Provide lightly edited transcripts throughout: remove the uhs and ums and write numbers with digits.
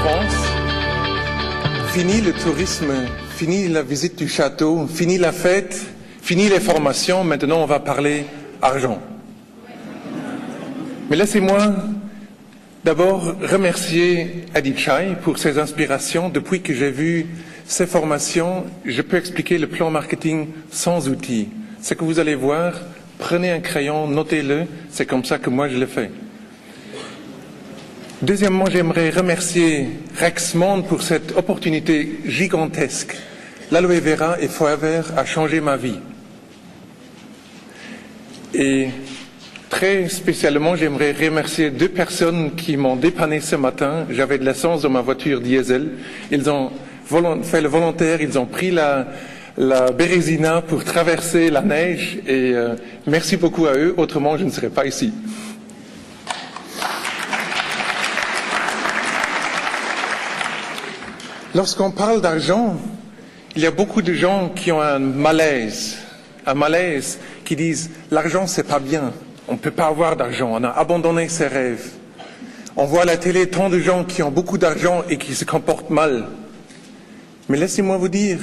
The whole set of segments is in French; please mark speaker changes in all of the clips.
Speaker 1: France. Fini le tourisme, fini la visite du château, fini la fête, fini les formations, maintenant on va parler argent. Mais laissez-moi d'abord remercier Adi Chai pour ses inspirations. Depuis que j'ai vu ses formations, je peux expliquer le plan marketing sans outils. Ce que vous allez voir, prenez un crayon, notez-le, c'est comme ça que moi je le fais. Deuxièmement, j'aimerais remercier Rex Monde pour cette opportunité gigantesque. L'aloe vera et Forever a changé ma vie. Et très spécialement, j'aimerais remercier deux personnes qui m'ont dépanné ce matin. J'avais de l'essence dans ma voiture diesel. Ils ont fait le volontaire, ils ont pris la Bérésina pour traverser la neige et merci beaucoup à eux, autrement je ne serais pas ici. Lorsqu'on parle d'argent, il y a beaucoup de gens qui ont un malaise qui disent l'argent c'est pas bien, on ne peut pas avoir d'argent, on a abandonné ses rêves. On voit à la télé tant de gens qui ont beaucoup d'argent et qui se comportent mal. Mais laissez-moi vous dire,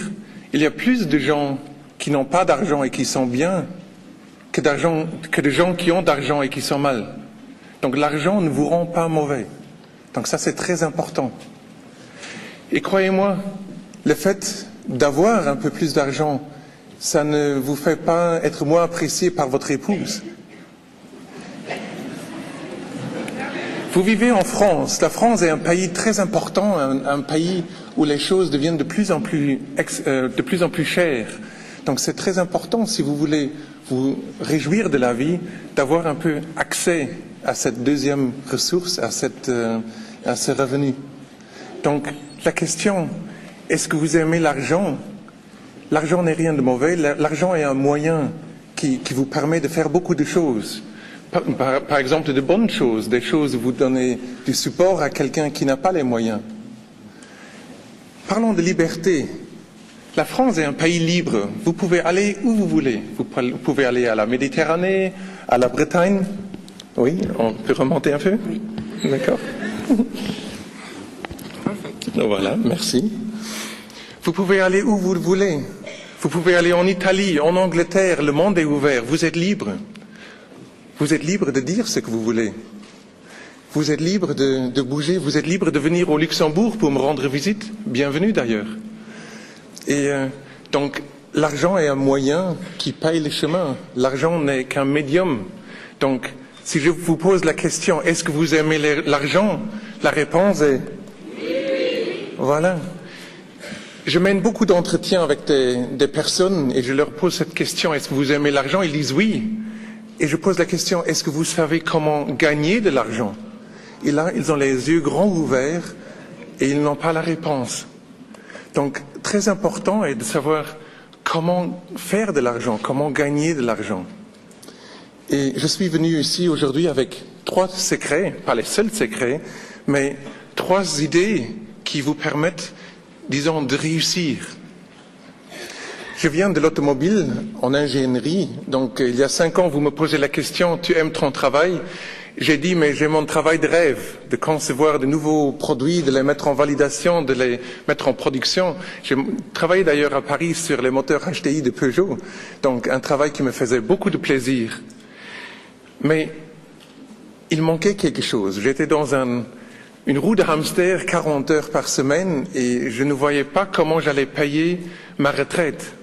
Speaker 1: il y a plus de gens qui n'ont pas d'argent et qui sont bien que de gens qui ont d'argent et qui sont mal. Donc l'argent ne vous rend pas mauvais. Donc ça c'est très important. Et croyez-moi, le fait d'avoir un peu plus d'argent, ça ne vous fait pas être moins apprécié par votre épouse. Vous vivez en France. La France est un pays très important, un pays où les choses deviennent de plus en plus chères. Donc c'est très important, si vous voulez vous réjouir de la vie, d'avoir un peu accès à cette deuxième ressource, à ce revenu. Donc la question, est-ce que vous aimez l'argent? L'argent n'est rien de mauvais. L'argent est un moyen qui vous permet de faire beaucoup de choses. Par exemple, de bonnes choses, des choses où vous donnez du support à quelqu'un qui n'a pas les moyens. Parlons de liberté. La France est un pays libre. Vous pouvez aller où vous voulez. Vous pouvez aller à la Méditerranée, à la Bretagne. Oui, on peut remonter un peu? Oui. D'accord. Voilà, merci. Vous pouvez aller où vous voulez. Vous pouvez aller en Italie, en Angleterre, le monde est ouvert. Vous êtes libre. Vous êtes libre de dire ce que vous voulez. Vous êtes libre de bouger. Vous êtes libre de venir au Luxembourg pour me rendre visite. Bienvenue d'ailleurs. Et donc, l'argent est un moyen qui paye les chemins. L'argent n'est qu'un médium. Donc, si je vous pose la question, est-ce que vous aimez l'argent? La réponse est oui. Voilà. Je mène beaucoup d'entretiens avec des personnes et je leur pose cette question, est-ce que vous aimez l'argent? Ils disent oui. Et je pose la question, est-ce que vous savez comment gagner de l'argent? Et là, ils ont les yeux grands ouverts et ils n'ont pas la réponse. Donc, très important est de savoir comment faire de l'argent, comment gagner de l'argent. Et je suis venu ici aujourd'hui avec 3 secrets, pas les seuls secrets, mais 3 idées qui vous permettent, disons, de réussir. Je viens de l'automobile en ingénierie, donc il y a 5 ans, vous me posez la question, tu aimes ton travail? J'ai dit, mais j'ai mon travail de rêve, de concevoir de nouveaux produits, de les mettre en validation, de les mettre en production. J'ai travaillé d'ailleurs à Paris sur les moteurs HDI de Peugeot, donc un travail qui me faisait beaucoup de plaisir. Mais il manquait quelque chose. J'étais dans une roue de hamster 40 heures par semaine et je ne voyais pas comment j'allais payer ma retraite.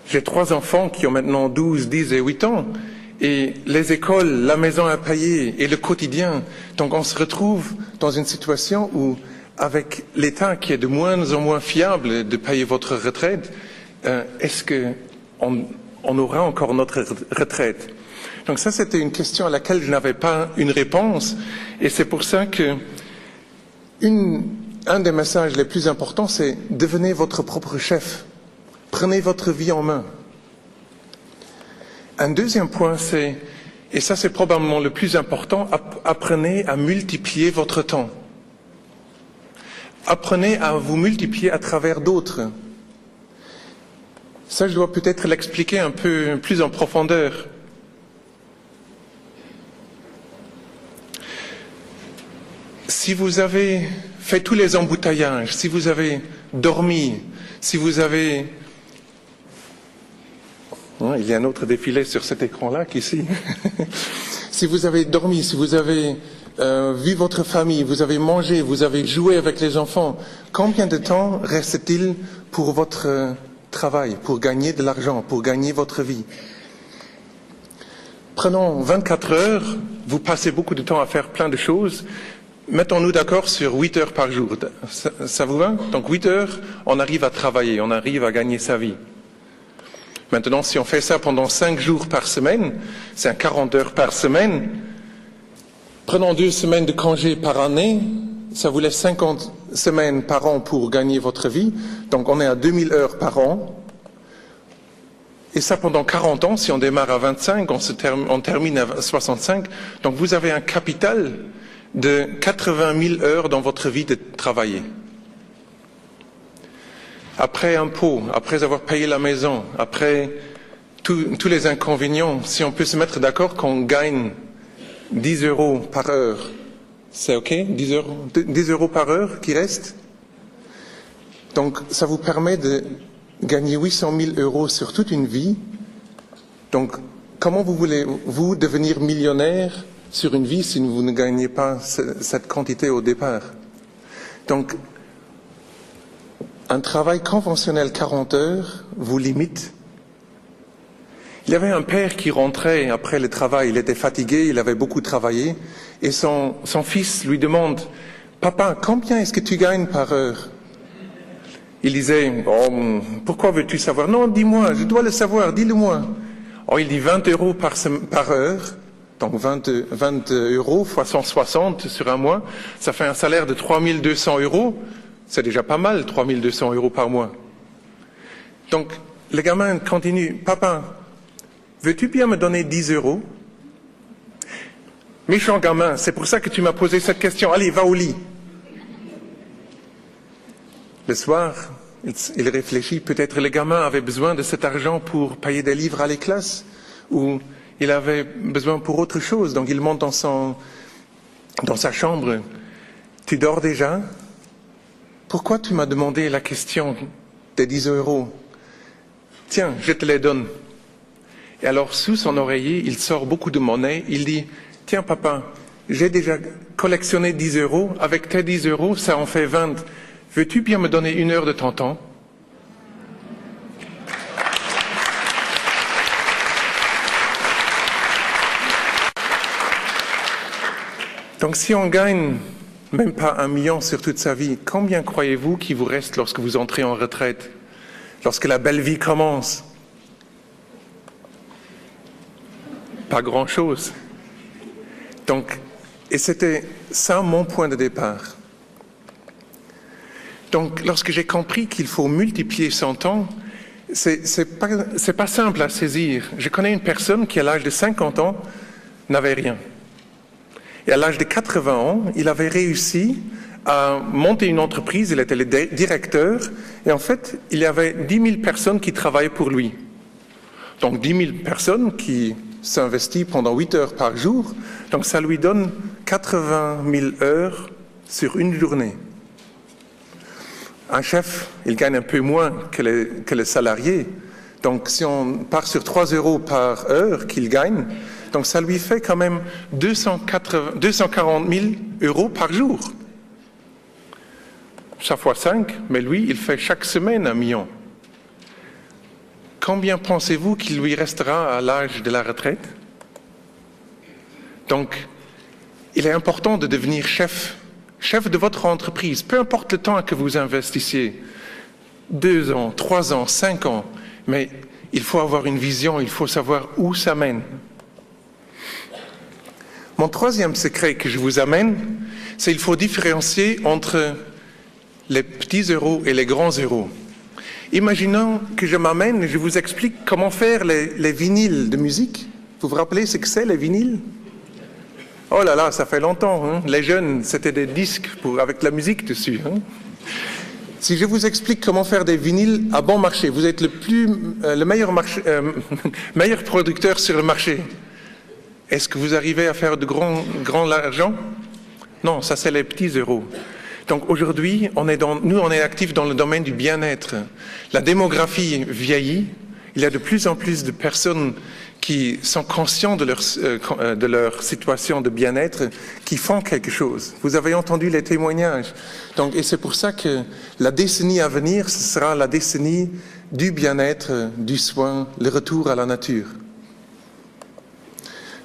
Speaker 1: J'ai 3 enfants qui ont maintenant 12, 10 et 8 ans. Et les écoles, la maison à payer et le quotidien. Donc on se retrouve dans une situation où, avec l'État qui est de moins en moins fiable de payer votre retraite, est-ce qu'on aura encore notre retraite? Donc ça, c'était une question à laquelle je n'avais pas une réponse. Et c'est pour ça que un des messages les plus importants, c'est devenez votre propre chef. Prenez votre vie en main. Un deuxième point, c'est, et ça c'est probablement le plus important, apprenez à multiplier votre temps. Apprenez à vous multiplier à travers d'autres. Ça, je dois peut-être l'expliquer un peu plus en profondeur. si vous avez fait tous les embouteillages, si vous avez dormi, si vous avez... Il y a un autre défilé sur cet écran-là qu'ici. Si vous avez dormi, si vous avez vu votre famille, vous avez mangé, vous avez joué avec les enfants, combien de temps reste-t-il pour votre travail, pour gagner de l'argent, pour gagner votre vie? Prenons 24 heures, vous passez beaucoup de temps à faire plein de choses. Mettons-nous d'accord sur 8 heures par jour. Ça vous va? Donc 8 heures, on arrive à travailler, on arrive à gagner sa vie. Maintenant, si on fait ça pendant 5 jours par semaine, c'est 40 heures par semaine. Prenons 2 semaines de congé par année, ça vous laisse 50 semaines par an pour gagner votre vie. Donc on est à 2000 heures par an. Et ça pendant 40 ans, si on démarre à 25, on termine à 65. Donc vous avez un capital de 80 000 heures dans votre vie de travailler. Après impôts, après avoir payé la maison, après tous les inconvénients, si on peut se mettre d'accord qu'on gagne 10 euros par heure, c'est OK? 10 euros par heure qui reste? Donc ça vous permet de gagner 800 000 euros sur toute une vie. Donc comment vous voulez-vous devenir millionnaire sur une vie si vous ne gagnez pas cette quantité au départ? Donc un travail conventionnel 40 heures vous limite. Il y avait un père qui rentrait après le travail, il était fatigué, il avait beaucoup travaillé, et son fils lui demande « Papa, combien est-ce que tu gagnes par heure ?» Il disait oh, « Pourquoi veux-tu savoir ?»« Non, dis-moi, je dois le savoir, dis-le-moi. » Oh, il dit 20 euros par heure, donc 20 euros fois 160 sur un mois, ça fait un salaire de 3200 euros. C'est déjà pas mal, 3200 euros par mois. Donc, le gamin continue. « Papa, veux-tu bien me donner 10 euros ?» Méchant gamin, c'est pour ça que tu m'as posé cette question. Allez, va au lit. Le soir, il réfléchit. Peut-être le gamin avait besoin de cet argent pour payer des livres à les classes, ou il avait besoin pour autre chose. Donc, il monte dans sa chambre. « Tu dors déjà ? Pourquoi tu m'as demandé la question des 10 euros ? Tiens, je te les donne. » Et alors, sous son oreiller, il sort beaucoup de monnaie. Il dit, « Tiens, papa, j'ai déjà collectionné 10 euros. Avec tes 10 euros, ça en fait 20. Veux-tu bien me donner 1 heure de ton temps ?» Donc, si on gagne même pas 1 million sur toute sa vie, combien croyez-vous qu'il vous reste lorsque vous entrez en retraite, lorsque la belle vie commence? Pas grand-chose. Donc, et c'était ça mon point de départ. Donc, lorsque j'ai compris qu'il faut multiplier son temps, c'est pas simple à saisir. Je connais une personne qui, à l'âge de 50 ans, n'avait rien. Et à l'âge de 80 ans, il avait réussi à monter une entreprise, il était le directeur, et en fait, il y avait 10 000 personnes qui travaillaient pour lui. Donc 10 000 personnes qui s'investissent pendant 8 heures par jour, donc ça lui donne 80 000 heures sur une journée. Un chef, il gagne un peu moins que le salarié, donc si on part sur 3 euros par heure qu'il gagne, donc ça lui fait quand même 240 000 euros par jour. Ça fois 5, mais lui, il fait chaque semaine 1 million. Combien pensez-vous qu'il lui restera à l'âge de la retraite? Donc, il est important de devenir chef de votre entreprise, peu importe le temps que vous investissiez, 2 ans, 3 ans, 5 ans, mais il faut avoir une vision, il faut savoir où ça mène. Mon troisième secret que je vous amène, c'est qu'il faut différencier entre les petits euros et les grands euros. Imaginons que je m'amène et je vous explique comment faire les vinyles de musique. Vous vous rappelez ce que c'est, les vinyles? Oh là là, ça fait longtemps. Hein? Les jeunes, c'était des disques avec la musique dessus. Hein? Si je vous explique comment faire des vinyles à bon marché, vous êtes le meilleur producteur sur le marché. Est-ce que vous arrivez à faire de grand argent? Non, ça c'est les petits euros. Donc aujourd'hui, nous on est actifs dans le domaine du bien-être. La démographie vieillit, il y a de plus en plus de personnes qui sont conscients de leur situation de bien-être, qui font quelque chose. Vous avez entendu les témoignages. Donc, et c'est pour ça que la décennie à venir, ce sera la décennie du bien-être, du soin, le retour à la nature.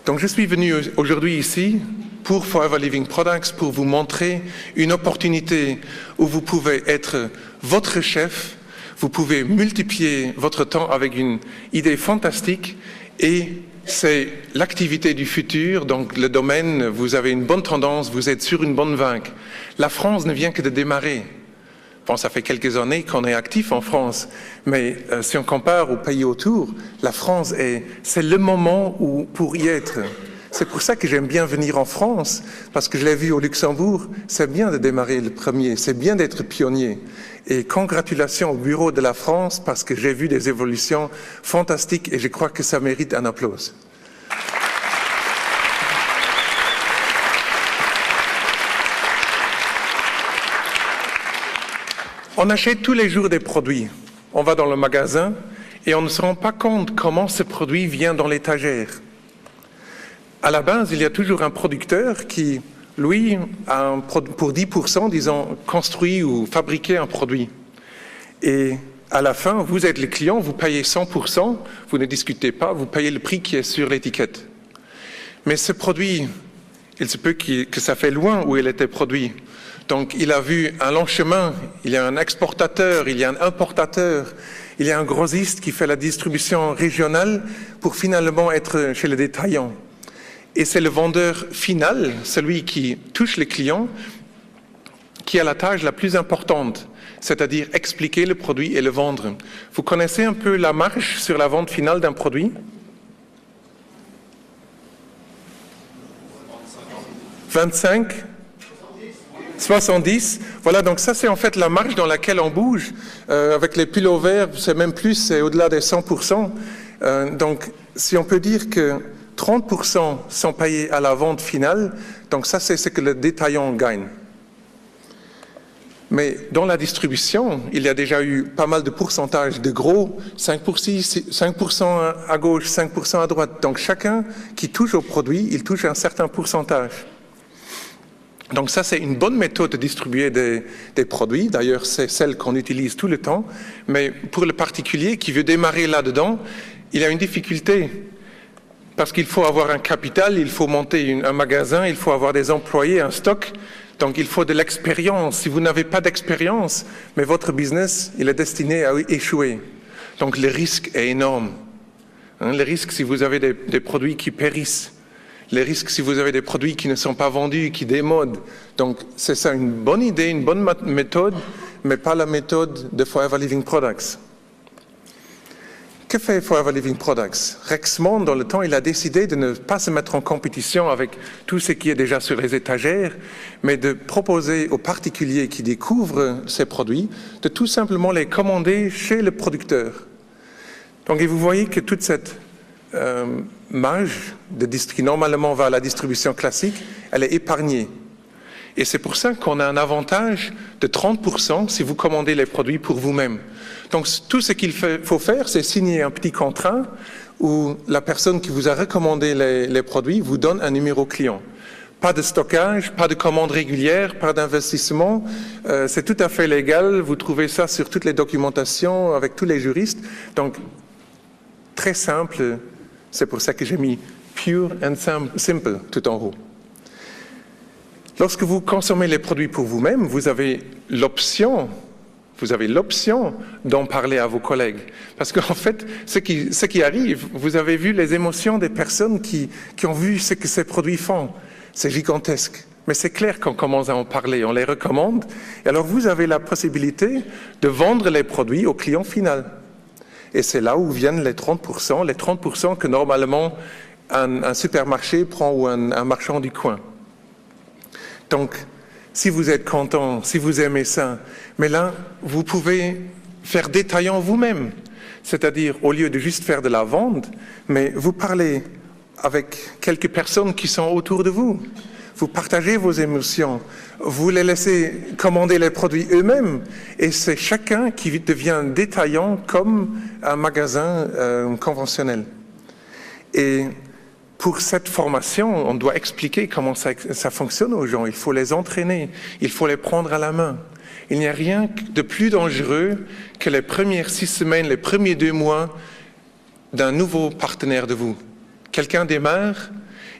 Speaker 1: Donc je suis venu aujourd'hui ici pour Forever Living Products, pour vous montrer une opportunité où vous pouvez être votre chef, vous pouvez multiplier votre temps avec une idée fantastique et c'est l'activité du futur, donc le domaine, vous avez une bonne tendance, vous êtes sur une bonne vague. La France ne vient que de démarrer. Bon, ça fait quelques années qu'on est actif en France, mais si on compare aux pays autour, la France c'est le moment pour y être. C'est pour ça que j'aime bien venir en France, parce que je l'ai vu au Luxembourg, c'est bien de démarrer le premier, c'est bien d'être pionnier. Et congratulations au Bureau de la France, parce que j'ai vu des évolutions fantastiques et je crois que ça mérite un applause. On achète tous les jours des produits. On va dans le magasin et on ne se rend pas compte comment ce produit vient dans l'étagère. À la base, il y a toujours un producteur qui, lui, pour 10%, disons, construit ou fabriqué un produit. Et à la fin, vous êtes le client, vous payez 100%, vous ne discutez pas, vous payez le prix qui est sur l'étiquette. Mais ce produit, il se peut que ça fait loin où il était produit. Donc il a vu un long chemin, il y a un exportateur, il y a un importateur, il y a un grossiste qui fait la distribution régionale pour finalement être chez le détaillant. Et c'est le vendeur final, celui qui touche les clients, qui a la tâche la plus importante, c'est-à-dire expliquer le produit et le vendre. Vous connaissez un peu la marge sur la vente finale d'un produit ? 25 ? 70, voilà, donc ça c'est en fait la marge dans laquelle on bouge. Avec les pullovers, c'est même plus, c'est au-delà des 100%. Donc si on peut dire que 30% sont payés à la vente finale, donc ça c'est ce que le détaillant gagne. Mais dans la distribution, il y a déjà eu pas mal de pourcentages de gros, 5% à gauche, 5% à droite. Donc chacun qui touche au produit, il touche un certain pourcentage. Donc ça, c'est une bonne méthode de distribuer des produits. D'ailleurs, c'est celle qu'on utilise tout le temps. Mais pour le particulier qui veut démarrer là-dedans, il y a une difficulté. Parce qu'il faut avoir un capital, il faut monter un magasin, il faut avoir des employés, un stock. Donc il faut de l'expérience. Si vous n'avez pas d'expérience, mais votre business, il est destiné à échouer. Donc le risque est énorme. Le risque si vous avez des produits qui périssent. Les risques si vous avez des produits qui ne sont pas vendus, qui démodent. Donc c'est ça une bonne idée, une bonne méthode, mais pas la méthode de Forever Living Products. Que fait Forever Living Products? Rexmond, dans le temps, il a décidé de ne pas se mettre en compétition avec tout ce qui est déjà sur les étagères, mais de proposer aux particuliers qui découvrent ces produits de tout simplement les commander chez le producteur. Donc et vous voyez que toute cette marge qui normalement va à la distribution classique, elle est épargnée. Et c'est pour ça qu'on a un avantage de 30% si vous commandez les produits pour vous-même. Donc tout ce qu'il faut faire, c'est signer un petit contrat où la personne qui vous a recommandé les produits vous donne un numéro client. Pas de stockage, pas de commande régulière, pas d'investissement. C'est tout à fait légal. Vous trouvez ça sur toutes les documentations avec tous les juristes. Donc très simple. C'est pour ça que j'ai mis pure and simple tout en haut. Lorsque vous consommez les produits pour vous-même, vous avez l'option d'en parler à vos collègues. Parce qu'en fait, ce qui arrive, vous avez vu les émotions des personnes qui ont vu ce que ces produits font. C'est gigantesque. Mais c'est clair qu'on commence à en parler, on les recommande. Et alors vous avez la possibilité de vendre les produits au client final. Et c'est là où viennent les 30% que normalement un supermarché prend ou un marchand du coin. Donc, si vous êtes content, si vous aimez ça, mais là, vous pouvez faire détaillant vous-même. C'est-à-dire, au lieu de juste faire de la vente, mais vous parlez avec quelques personnes qui sont autour de vous. vous partagez vos émotions, vous les laissez commander les produits eux-mêmes, et c'est chacun qui devient détaillant comme un magasin conventionnel. Et pour cette formation, on doit expliquer comment ça fonctionne aux gens. Il faut les entraîner, il faut les prendre à la main. Il n'y a rien de plus dangereux que les premières 6 semaines, les premiers 2 mois d'un nouveau partenaire de vous. Quelqu'un démarre,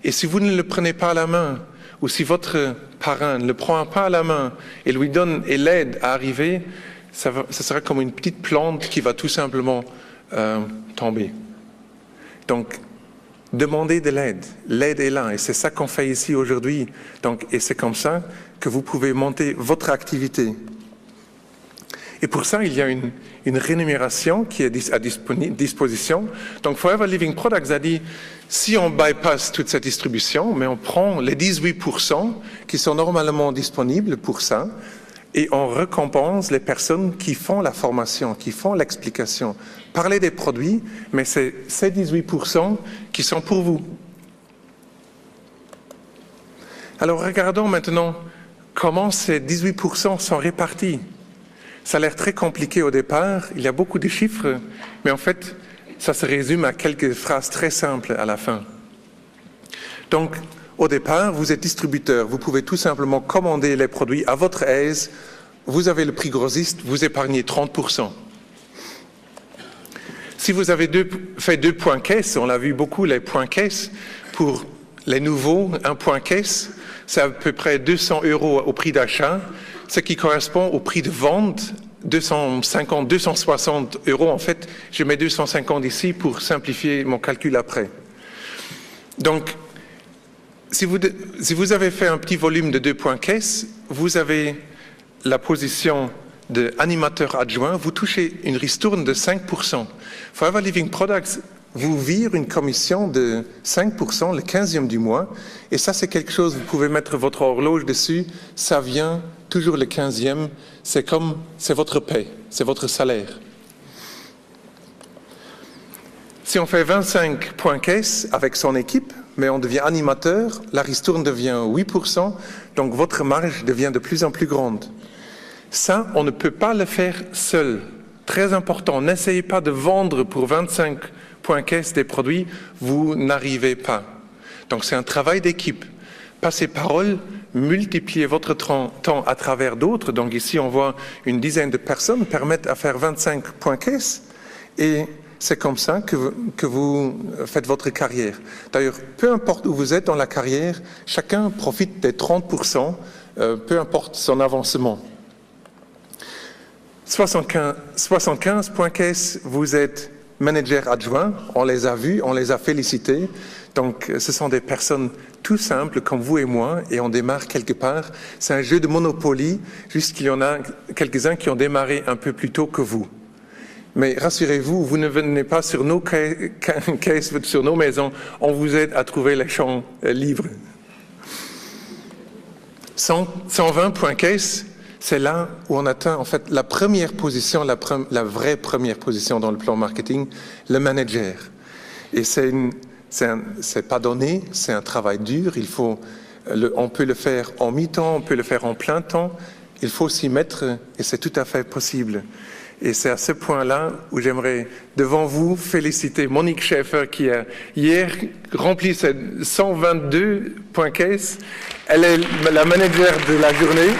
Speaker 1: et si vous ne le prenez pas à la main, ou si votre parrain ne le prend pas à la main et lui donne et l'aide à arriver, ça sera comme une petite plante qui va tout simplement tomber. Donc, demandez de l'aide. L'aide est là, et c'est ça qu'on fait ici aujourd'hui. Donc, et c'est comme ça que vous pouvez monter votre activité. Et pour ça, il y a une rémunération qui est à disposition. Donc, Forever Living Products a dit, si on bypass toute cette distribution, mais on prend les 18% qui sont normalement disponibles pour ça, et on récompense les personnes qui font la formation, qui font l'explication. Parlez des produits, mais c'est ces 18% qui sont pour vous. Alors, regardons maintenant comment ces 18% sont répartis. Ça a l'air très compliqué au départ, il y a beaucoup de chiffres, mais en fait, ça se résume à quelques phrases très simples à la fin. Donc, au départ, vous êtes distributeur, vous pouvez tout simplement commander les produits à votre aise, vous avez le prix grossiste, vous épargnez 30%. Si vous avez fait 2 points caisse, on l'a vu beaucoup, les points caisse, pour les nouveaux, un point caisse, c'est à peu près 200 € au prix d'achat, ce qui correspond au prix de vente, 250, 260 €. En fait, je mets 250 ici pour simplifier mon calcul après. Donc, si vous avez fait un petit volume de 2 points caisse, vous avez la position d'animateur adjoint, vous touchez une ristourne de 5%. Forever Living Products vous vire une commission de 5% le 15e du mois, et ça c'est quelque chose, vous pouvez mettre votre horloge dessus, ça vient toujours le 15e, c'est votre paie, c'est votre salaire. Si on fait 25 points caisse avec son équipe, mais on devient animateur, la ristourne devient 8%, donc votre marge devient de plus en plus grande. Ça, on ne peut pas le faire seul. Très important, n'essayez pas de vendre pour 25 points caisse des produits, vous n'arrivez pas. Donc c'est un travail d'équipe. Passez parole, multipliez votre temps à travers d'autres. Donc ici, on voit une dizaine de personnes permettent à faire 25 points caisse, et c'est comme ça que vous faites votre carrière. D'ailleurs, peu importe où vous êtes dans la carrière, chacun profite des 30%, peu importe son avancement. 75 points caisse, vous êtes manager adjoint, on les a vus, on les a félicités. Donc, ce sont des personnes tout simples comme vous et moi, et on démarre quelque part. C'est un jeu de Monopoly, juste qu'il y en a quelques-uns qui ont démarré un peu plus tôt que vous. Mais rassurez-vous, vous ne venez pas sur nos caisses, sur nos maisons, on vous aide à trouver les champs libres. 120 points caisse, c'est là où on atteint en fait la première position, la vraie première position dans le plan marketing, le manager. Et c'est pas donné, c'est un travail dur, on peut le faire en mi-temps, on peut le faire en plein temps, il faut s'y mettre et c'est tout à fait possible. Et c'est à ce point-là où j'aimerais, devant vous, féliciter Monique Schaeffer qui a hier rempli ses 122 points caisse. Elle est la manager de la journée.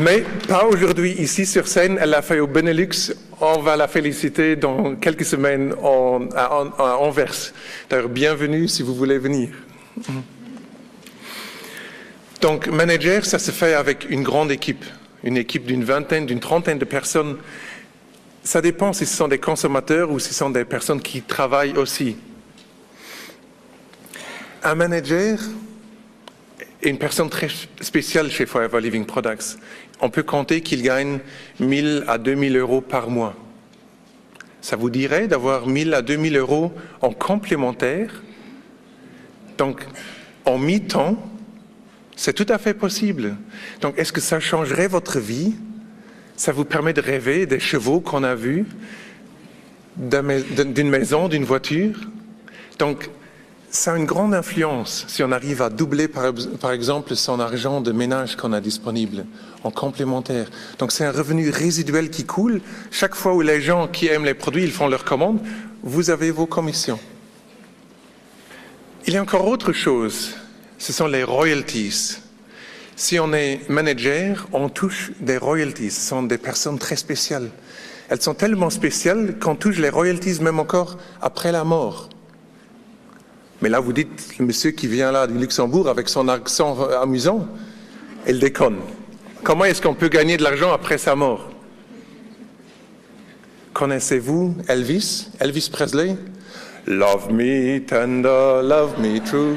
Speaker 1: Mais pas aujourd'hui ici sur scène, elle l'a fait au Benelux. On va la féliciter dans quelques semaines à Anvers. D'ailleurs, bienvenue si vous voulez venir. Donc, manager, ça se fait avec une grande équipe. Une équipe d'une vingtaine, d'une trentaine de personnes. Ça dépend si ce sont des consommateurs ou si ce sont des personnes qui travaillent aussi. Un manager est une personne très spéciale chez Forever Living Products. On peut compter qu'il gagne 1 000 à 2 000 € par mois. Ça vous dirait d'avoir 1 000 à 2 000 € en complémentaire? Donc, en mi-temps, c'est tout à fait possible. Donc, est-ce que ça changerait votre vie? Ça vous permet de rêver des chevaux qu'on a vus, d'une maison, d'une voiture. Donc, ça a une grande influence si on arrive à doubler, par exemple, son argent de ménage qu'on a disponible en complémentaire. Donc, c'est un revenu résiduel qui coule. Chaque fois où les gens qui aiment les produits, ils font leurs commandes, vous avez vos commissions. Il y a encore autre chose, ce sont les royalties. Si on est manager, on touche des royalties. Ce sont des personnes très spéciales. Elles sont tellement spéciales qu'on touche les royalties même encore après la mort. Mais là, vous dites, le monsieur qui vient là du Luxembourg avec son accent amusant, il déconne. Comment est-ce qu'on peut gagner de l'argent après sa mort? Connaissez-vous Elvis? Elvis Presley? Love me tender, love me true.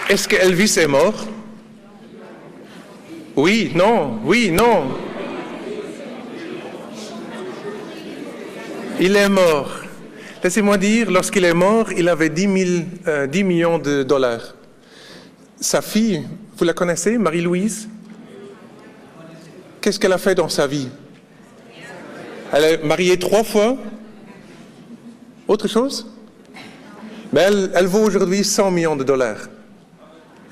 Speaker 1: Est-ce que Elvis est mort? Oui, non, oui, non. Il est mort. Laissez-moi dire, lorsqu'il est mort, il avait 10 millions de dollars. Sa fille, vous la connaissez, Marie-Louise? Qu'est-ce qu'elle a fait dans sa vie? Elle est mariée 3 fois. Autre chose? Mais elle vaut aujourd'hui 100 millions de dollars.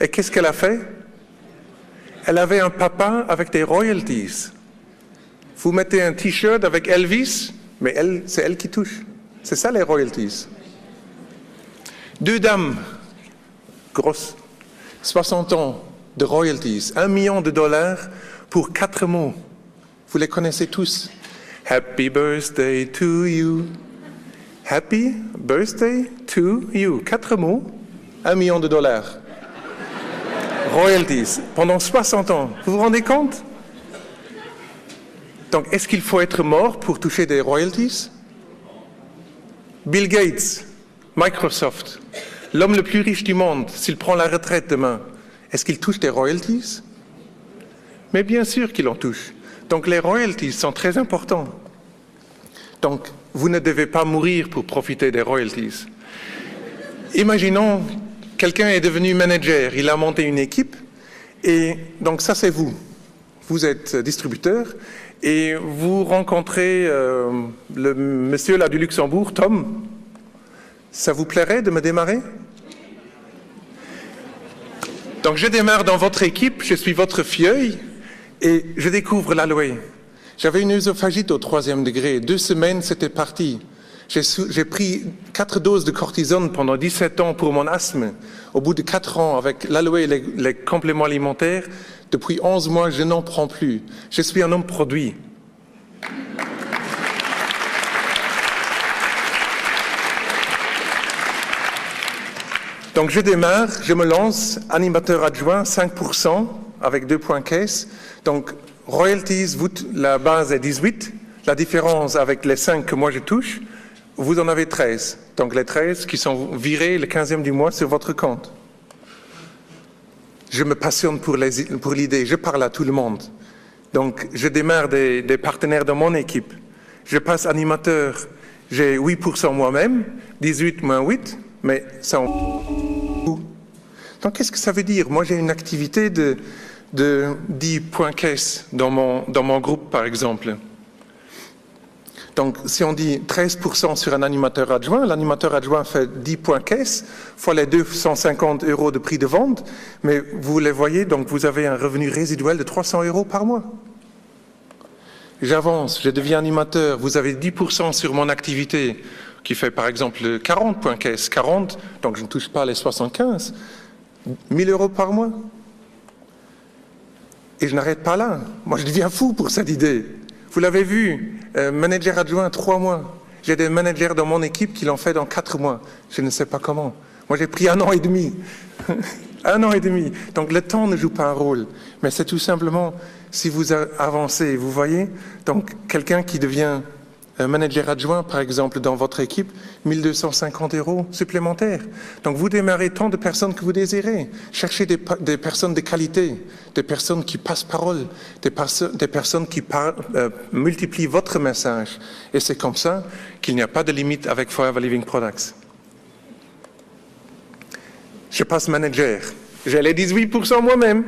Speaker 1: Et qu'est-ce qu'elle a fait? Elle avait un papa avec des royalties. Vous mettez un t-shirt avec Elvis, mais c'est elle qui touche. C'est ça les royalties. 2 dames, grosses, 60 ans de royalties, 1 million de dollars pour 4 mots. Vous les connaissez tous. Happy birthday to you. Happy birthday to you. 4 mots, 1 million de dollars. Royalties, pendant 60 ans. Vous vous rendez compte? Donc, est-ce qu'il faut être mort pour toucher des royalties? Bill Gates, Microsoft, l'homme le plus riche du monde, s'il prend la retraite demain, est-ce qu'il touche des royalties? Mais bien sûr qu'il en touche. Donc, les royalties sont très importants. Donc, vous ne devez pas mourir pour profiter des royalties. Imaginons, quelqu'un est devenu manager, il a monté une équipe, et donc ça c'est vous. Vous êtes distributeur, et vous rencontrez le monsieur là du Luxembourg, Tom. Ça vous plairait de me démarrer? Donc je démarre dans votre équipe, je suis votre filleul, et je découvre l'aloe. J'avais une œsophagite au 3e degré, 2 semaines c'était parti. J'ai pris 4 doses de cortisone pendant 17 ans pour mon asthme. Au bout de 4 ans, avec l'aloe et les compléments alimentaires, depuis 11 mois, je n'en prends plus. Je suis un homme produit. Donc je démarre, je me lance, animateur adjoint, 5% avec 2 points caisse. Donc royalties, la base est 18. La différence avec les 5 que moi je touche, vous en avez 13. Donc les 13 qui sont virés le 15e du mois sur votre compte. Je me passionne pour l'idée, je parle à tout le monde. Donc je démarre des partenaires dans mon équipe. Je passe animateur, j'ai 8% moi-même, 18 moins 8, mais ça en... Donc qu'est-ce que ça veut dire? Moi j'ai une activité de 10 points caisse dans mon groupe par exemple. Donc, si on dit 13% sur un animateur adjoint, l'animateur adjoint fait 10 points caisse, fois les 250 € de prix de vente, mais vous les voyez, donc vous avez un revenu résiduel de 300 € par mois. J'avance, je deviens animateur, vous avez 10% sur mon activité, qui fait par exemple 40 points caisse, 40, donc je ne touche pas les 75, 1000 € par mois. Et je n'arrête pas là, moi je deviens fou pour cette idée. Vous l'avez vu, manager adjoint 3 mois. J'ai des managers dans mon équipe qui l'ont fait dans 4 mois. Je ne sais pas comment. Moi, j'ai pris 1 an et demi. 1 an et demi. Donc, le temps ne joue pas un rôle. Mais c'est tout simplement, si vous avancez, vous voyez, donc, quelqu'un qui devient manager adjoint, par exemple, dans votre équipe, 1 250 € supplémentaires. Donc, vous démarrez tant de personnes que vous désirez. Cherchez des personnes de qualité, des personnes qui passent parole, des personnes qui multiplient votre message. Et c'est comme ça qu'il n'y a pas de limite avec Forever Living Products. Je passe manager. J'ai les 18% moi-même.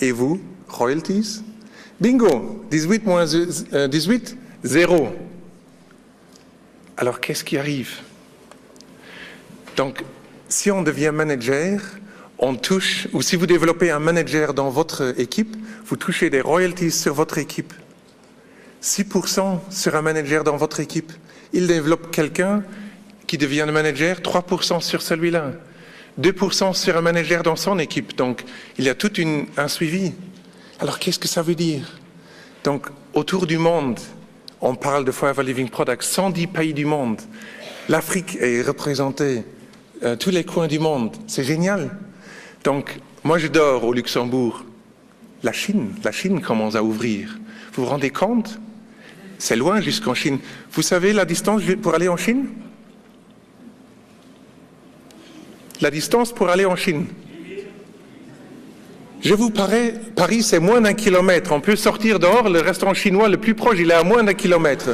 Speaker 1: Et vous, royalties. Bingo, 18 moins 18, 0. Alors qu'est-ce qui arrive? Donc, si on devient manager, on touche, ou si vous développez un manager dans votre équipe, vous touchez des royalties sur votre équipe. 6% sur un manager dans votre équipe. Il développe quelqu'un qui devient le manager, 3% sur celui-là. 2% sur un manager dans son équipe. Donc, il y a tout un suivi. Alors, qu'est-ce que ça veut dire? Donc, autour du monde, on parle de Forever Living Products, 110 pays du monde. L'Afrique est représentée, tous les coins du monde. C'est génial. Donc, moi, je dors au Luxembourg. La Chine commence à ouvrir. Vous vous rendez compte? C'est loin jusqu'en Chine. Vous savez la distance pour aller en Chine? La distance pour aller en Chine. Je vous parie, Paris, c'est moins d'1 kilomètre. On peut sortir dehors, le restaurant chinois le plus proche, il est à moins d'1 kilomètre.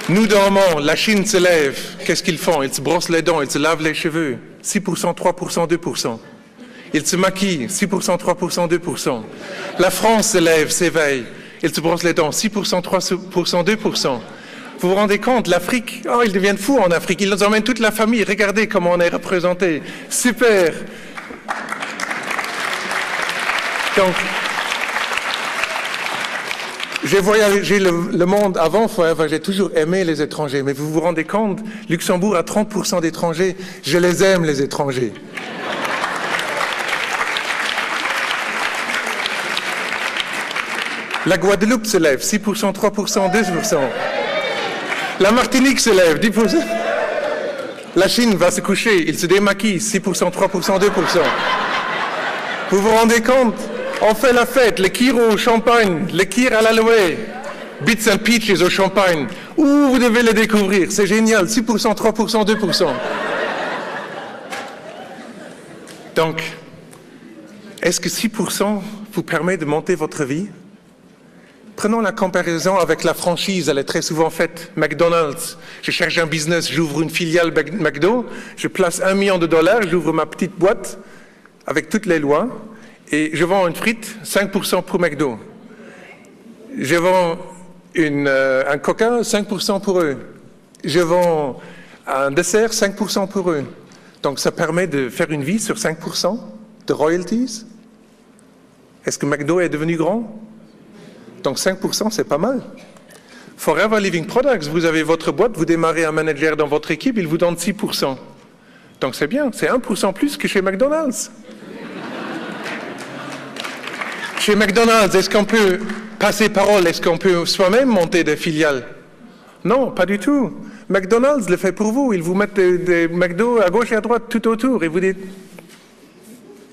Speaker 1: Nous dormons, la Chine se lève. Qu'est-ce qu'ils font? Ils se brossent les dents, ils se lavent les cheveux. 6%, 3%, 2%. Ils se maquillent, 6%, 3%, 2%. La France se lève, s'éveille. Ils se brossent les dents, 6%, 3%, 2%. Vous vous rendez compte, l'Afrique, oh, ils deviennent fous en Afrique. Ils nous emmènent toute la famille. Regardez comment on est représenté. Super. Donc, j'ai voyagé le monde avant, j'ai toujours aimé les étrangers. Mais vous vous rendez compte, Luxembourg a 30% d'étrangers. Je les aime, les étrangers. La Guadeloupe se lève, 6%, 3%, 2%. La Martinique se lève, 10%. La Chine va se coucher, il se démaquille, 6%, 3%, 2%. Vous vous rendez compte? On fait la fête, les kirs au champagne, les kirs à l'aloe, Bits and Peaches au champagne. Ouh, vous devez les découvrir, c'est génial, 6%, 3%, 2%. Donc, est-ce que 6% vous permet de monter votre vie? Prenons la comparaison avec la franchise, elle est très souvent faite. McDonald's, je cherche un business, j'ouvre une filiale McDo, je place $1 million, j'ouvre ma petite boîte avec toutes les lois et je vends une frite, 5% pour McDo. Je vends un coca, 5% pour eux. Je vends un dessert, 5% pour eux. Donc ça permet de faire une vie sur 5% de royalties. Est-ce que McDo est devenu grand? Donc 5%, c'est pas mal. Forever Living Products, vous avez votre boîte, vous démarrez un manager dans votre équipe, il vous donne 6%. Donc c'est bien, c'est 1% plus que chez McDonald's. Chez McDonald's, est-ce qu'on peut passer parole? Est-ce qu'on peut soi-même monter des filiales? Non, pas du tout. McDonald's le fait pour vous. Ils vous mettent des McDo à gauche et à droite tout autour et vous dites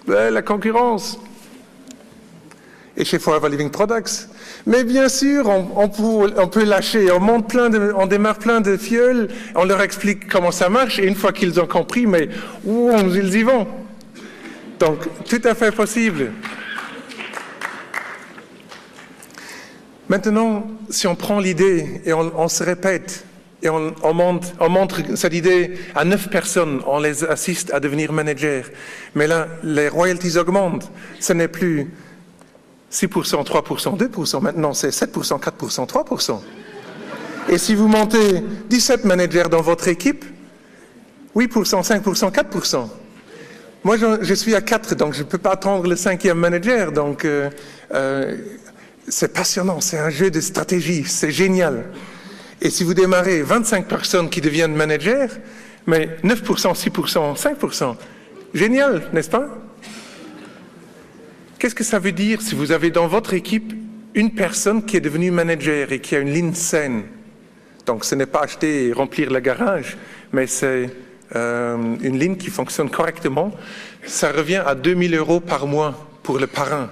Speaker 1: ouais, la concurrence. Et chez Forever Living Products. Mais bien sûr, on peut lâcher, on démarre plein de fioles, on leur explique comment ça marche, et une fois qu'ils ont compris, mais ils y vont. Donc, tout à fait possible. Maintenant, si on prend l'idée et on se répète, et on montre cette idée à 9 personnes, on les assiste à devenir managers, mais là, les royalties augmentent, ce n'est plus 6%, 3%, 2%, maintenant c'est 7%, 4%, 3%. Et si vous montez 17 managers dans votre équipe, 8%, 5%, 4%. Moi, je suis à 4, donc je ne peux pas attendre le 5e manager. Donc, c'est passionnant, c'est un jeu de stratégie, c'est génial. Et si vous démarrez 25 personnes qui deviennent managers, mais 9%, 6%, 5%, génial, n'est-ce pas? Qu'est-ce que ça veut dire si vous avez dans votre équipe une personne qui est devenue manager et qui a une ligne saine? Donc ce n'est pas acheter et remplir le garage, mais c'est une ligne qui fonctionne correctement. Ça revient à 2 000 € par mois pour le parrain.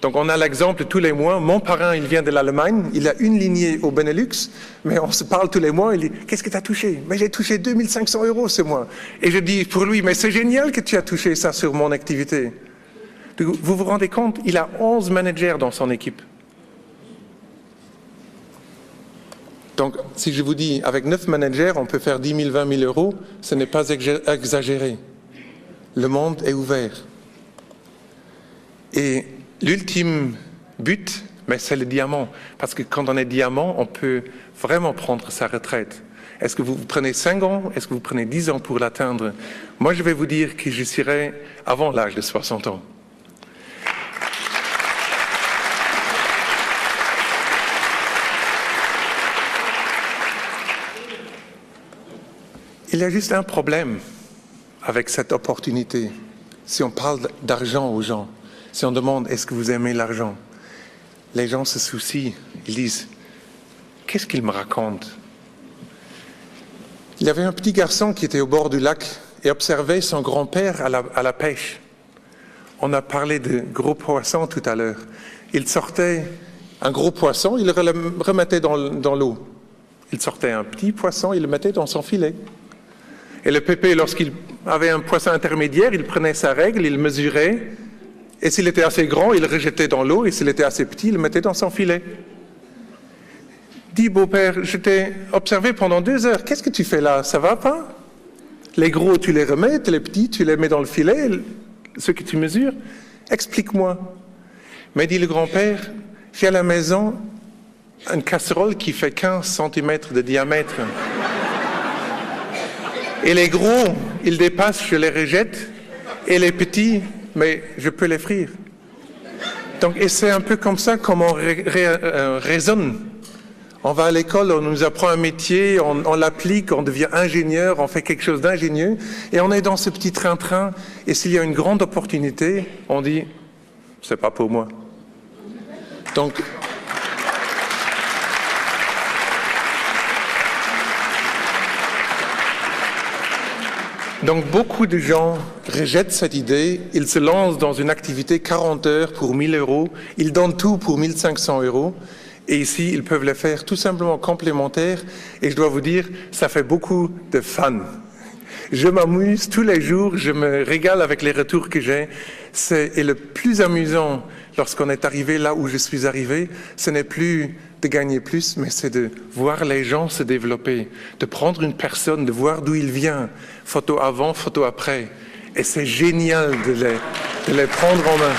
Speaker 1: Donc on a l'exemple tous les mois, mon parrain il vient de l'Allemagne, il a une lignée au Benelux, mais on se parle tous les mois, il dit « Qu'est-ce que tu as touché ?» « Mais j'ai touché 2 500 € ce mois. » Et je dis pour lui « Mais c'est génial que tu as touché ça sur mon activité. » Vous vous rendez compte, il a 11 managers dans son équipe. Donc, si je vous dis, avec 9 managers, on peut faire 10 000, 20 000 euros, ce n'est pas exagéré. Le monde est ouvert. Et l'ultime but, mais c'est le diamant. Parce que quand on est diamant, on peut vraiment prendre sa retraite. Est-ce que vous prenez 5 ans? Est-ce que vous prenez 10 ans pour l'atteindre? Moi, je vais vous dire que je serai avant l'âge de 60 ans. Il y a juste un problème avec cette opportunité. Si on parle d'argent aux gens, si on demande « est-ce que vous aimez l'argent ?» Les gens se soucient, ils disent « qu'est-ce qu'il me raconte ?» Il y avait un petit garçon qui était au bord du lac et observait son grand-père à la pêche. On a parlé de gros poissons tout à l'heure. Il sortait un gros poisson, il le remettait dans l'eau. Il sortait un petit poisson, il le mettait dans son filet. Et le pépé, lorsqu'il avait un poisson intermédiaire, il prenait sa règle, il mesurait, et s'il était assez grand, il le rejetait dans l'eau, et s'il était assez petit, il le mettait dans son filet. Dis, beau-père, je t'ai observé pendant 2 heures, qu'est-ce que tu fais là? Ça va pas? Les gros, tu les remets, les petits, tu les mets dans le filet, ceux que tu mesures, explique-moi. Mais dit le grand-père, j'ai à la maison une casserole qui fait 15 cm de diamètre. Et les gros, ils dépassent, je les rejette, et les petits, mais je peux les frire. Donc, et c'est un peu comme ça comment on raisonne. On va à l'école, on nous apprend un métier, on l'applique, on devient ingénieur, on fait quelque chose d'ingénieux, et on est dans ce petit train-train, et s'il y a une grande opportunité, on dit, c'est pas pour moi. Donc beaucoup de gens rejettent cette idée, ils se lancent dans une activité 40 heures pour 1 000 euros, ils donnent tout pour 1 500 euros, et ici ils peuvent le faire tout simplement complémentaire, et je dois vous dire, ça fait beaucoup de fun. Je m'amuse tous les jours, je me régale avec les retours que j'ai, et le plus amusant lorsqu'on est arrivé là où je suis arrivé, ce n'est plus de gagner plus, mais c'est de voir les gens se développer, de prendre une personne, de voir d'où il vient, photo avant, photo après. Et c'est génial de les prendre en main.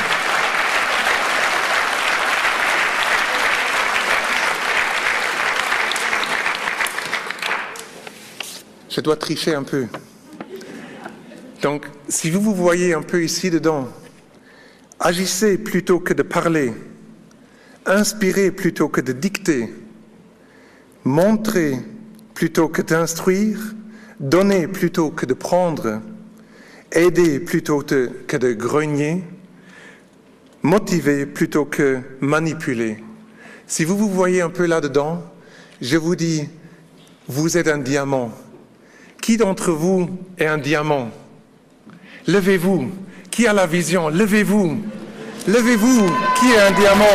Speaker 1: Je dois tricher un peu. Donc, si vous vous voyez un peu ici dedans, agissez plutôt que de parler. Inspirez plutôt que de dicter, montrez plutôt que d'instruire, donnez plutôt que de prendre, aidez plutôt que de grogner, motivez plutôt que manipuler. Si vous vous voyez un peu là-dedans, je vous dis, vous êtes un diamant. Qui d'entre vous est un diamant? Levez-vous. Qui a la vision? Levez-vous. Levez-vous. Qui est un diamant?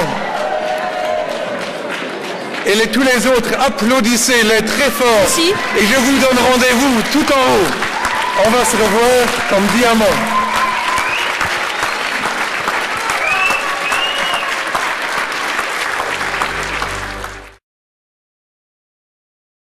Speaker 1: Et tous les autres, applaudissez-les très fort. Merci. Et je vous donne rendez-vous tout en haut. On va se revoir comme diamant.